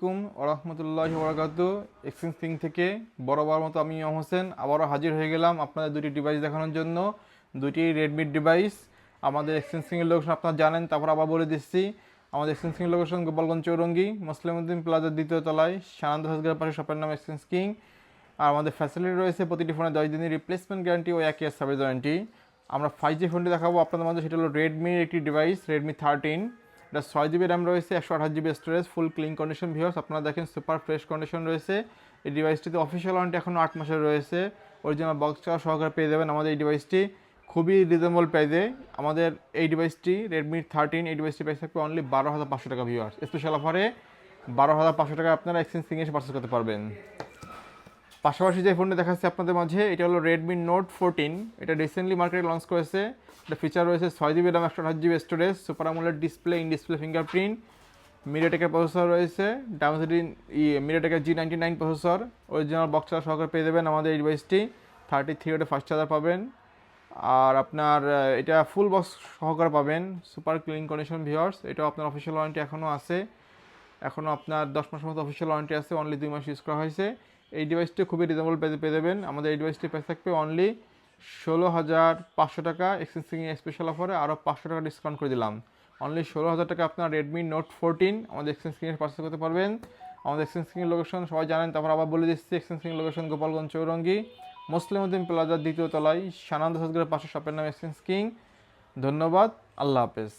আলাইকুম ওয়া রাহমাতুল্লাহি ওয়া বারাকাতুহু। এক্সচেঞ্জ কিং থেকে বরাবর মতো আমি ইমাম হোসেন আবারও হাজির হয়ে গেলাম আপনাদের দুটি ডিভাইস দেখানোর জন্য। দুটি রেডমির ডিভাইস। আমাদের এক্সচেঞ্জ কিংয়ের লোকেশন আপনারা জানেন, তারপর আবার বলে দিচ্ছি। আমাদের এক্সচেঞ্জ কিংয়ের লোকেশন গোপালগঞ্জ চৌরঙ্গি মুসলিমউদ্দিন প্লাজার দ্বিতীয় তলায় সানন্দ হাসগের পাশে শপের নাম এক্সচেঞ্জ কিং। আর আমাদের ফ্যাসিলিটি রয়েছে প্রতিটি ফোনে 10 দিনের রিপ্লেসমেন্ট গ্যারান্টি ও 1 ইয়ার সার্ভিস ওয়ারেন্টি। আমরা 5G ফোনটি দেখাবো আপনাদের মধ্যে, সেটা হলো রেডমির একটি ডিভাইস, রেডমি 13। এটা 6GB র্যাম রয়েছে, 128GB স্টোরেজ, ফুল ক্লিন কন্ডিশন। ভিউয়ার্স আপনারা দেখেন সুপার ফ্রেশ কন্ডিশন রয়েছে। এই ডিভাইসটিতে অফিসিয়াল ওয়ারেন্টি এখনও 8 মাসের রয়েছে। অরিজিনাল বক্স চার্জ সহকারে পেয়ে যাবেন আমাদের এই ডিভাইসটি খুবই রিজনেবল প্রাইসে। আমাদের এই ডিভাইসটি রেডমি 13, এই ডিভাইসটি প্রাইস থাকবে অনলি 12,500 টাকা। ভিউয়ার্স স্পেশাল অফারে 12,500 টাকা আপনারা এক্সচেঞ্জ কিং এসে পারচেজ করতে পারবেন। পাশাপাশি যে ফোনটি দেখাচ্ছি আপনাদের মাঝে, এটা হলো রেডমি নোট 14। এটা রিসেন্টলি মার্কেটে লঞ্চ করেছে। এটা ফিচার রয়েছে 6GB RAM, 128GB storage, super AMOLED display, in display fingerprint, মিডিয়াটেকের প্রসেসর রয়েছে, ডায়মেনসিটি মিডিয়াটেকের G99 processor. Original box charge সহকারে পেয়ে দেবেন আমাদের এই ডিভাইসটি। 33 ওয়াটের ফাস্ট চার্জার পাবেন। আর আপনার এটা ফুল বক্স সহকারে পাবেন, সুপার ক্লিন কন্ডিশন। ভিউয়ার্স এটাও আপনার অফিসিয়াল ওয়ারেন্টি এখনও আছে, এখনও আপনার 10 মাসের মতো অফিসিয়াল ওয়ারেন্টি আছে, অনলি 2 মাস ইউজ করা হয়েছে। এই ডিভাইসটি খুবই রিজনেবল প্রাইসে পেয়ে দেবেন। আমাদের এই ডিভাইসটি প্রাইস থাকবে অনলি 16,500 টাকা। এক্সচেঞ্জ কিং স্পেশাল অফারে আরও 500 টাকা ডিসকাউন্ট করে দিলাম। অনলি 16,000 টাকা আপনার রেডমি নোট 14 আমাদের এক্সচেঞ্জ কিংয়ে পারচেজ করতে পারবেন। আমাদের এক্সচেঞ্জ কিংয়ের লোকেশন সবাই জানেন, তারপর আবার বলে দিচ্ছি। এক্সচেঞ্জ কিংয়ের লোকেশন গোপালগঞ্জ চৌরঙ্গি মুসলিমউদ্দিন প্লাজার দ্বিতীয় তলায় সানন্দ হাসগের পাশে শপের নাম এক্সচেঞ্জ কিং। ধন্যবাদ, আল্লাহ হাফেজ।